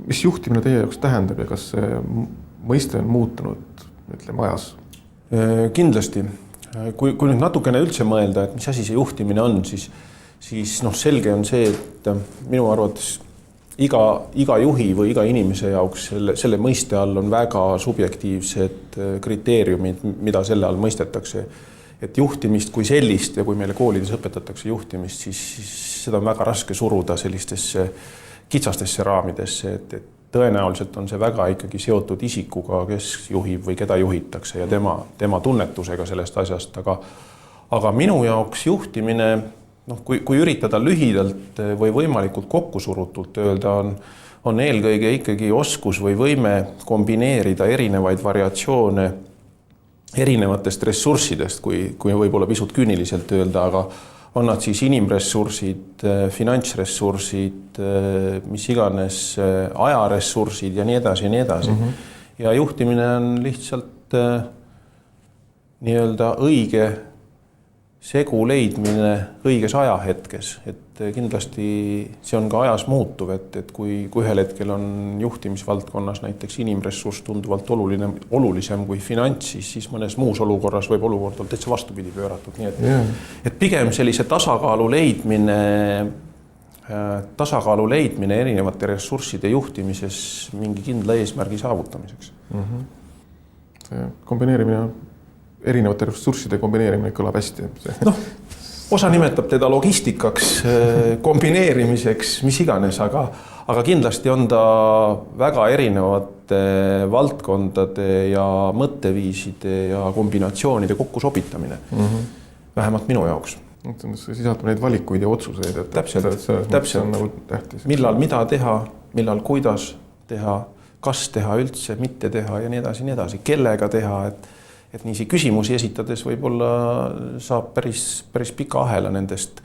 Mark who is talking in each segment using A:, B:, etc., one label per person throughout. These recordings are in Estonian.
A: mis juhtimine teie jaoks tähendab ja kas see mõiste on muutunud, ütleme, ajas?
B: Kindlasti. Kui nüüd natukene üldse mõelda, et mis asi see juhtimine on, siis selge on see, et minu arvates iga juhi või iga inimese jaoks selle mõiste all on väga subjektiivsed kriteeriumid, mida selle all mõistetakse. Et juhtimist kui sellist ja kui meile koolides õpetatakse juhtimist, siis seda on väga raske suruda sellistesse kitsastesse raamidesse, et tõenäoliselt on see väga ikkagi seotud isikuga, kes juhib või keda juhitakse ja tema tunnetusega sellest asjast. Aga minu jaoks juhtimine, kui üritada lühidalt või võimalikult kokkusurutult öelda, on eelkõige ikkagi oskus või võime kombineerida erinevaid variatsioone erinevatest ressurssidest, kui võib-olla pisut küüniliselt öelda, aga on nad siis inimressursid, finantsressursid, mis iganes ajaressursid ja nii edasi ja nii edasi. Ja juhtimine on lihtsalt nii-öelda õige segu leidmine õiges ajahetkes. Et kindlasti see on ka ajas muutuv, et kui ühel hetkel on juhtimisvaldkonnas näiteks inimressurss tunduvalt olulisem kui finants, siis mõnes muus olukorras võib olukord olla täitsa vastupidi pööratud. Nii et pigem sellise tasakaalu leidmine erinevate ressursside juhtimises mingi kindla eesmärgi saavutamiseks.
A: See kombineerimine, erinevate ressursside kombineerimine kõlab hästi.
B: Osa nimetab teda logistikaks, kombineerimiseks, mis iganes, aga kindlasti on ta väga erinevate valdkondade ja mõtteviiside ja kombinatsioonide kokkusobitamine. Vähemalt minu jaoks.
A: See sisaldab neid valikuid ja otsuseid.
B: Täpselt.
A: Nagu tähtis.
B: Millal mida teha, millal kuidas teha, kas teha üldse, mitte teha ja nii edasi, kellega teha, et niisi küsimusi esitades võib-olla saab päris pika ahela nendest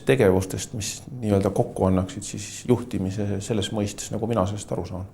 B: tegevustest, mis nii-öelda kokku annaksid siis juhtimise selles mõistes, nagu mina sellest aru saan.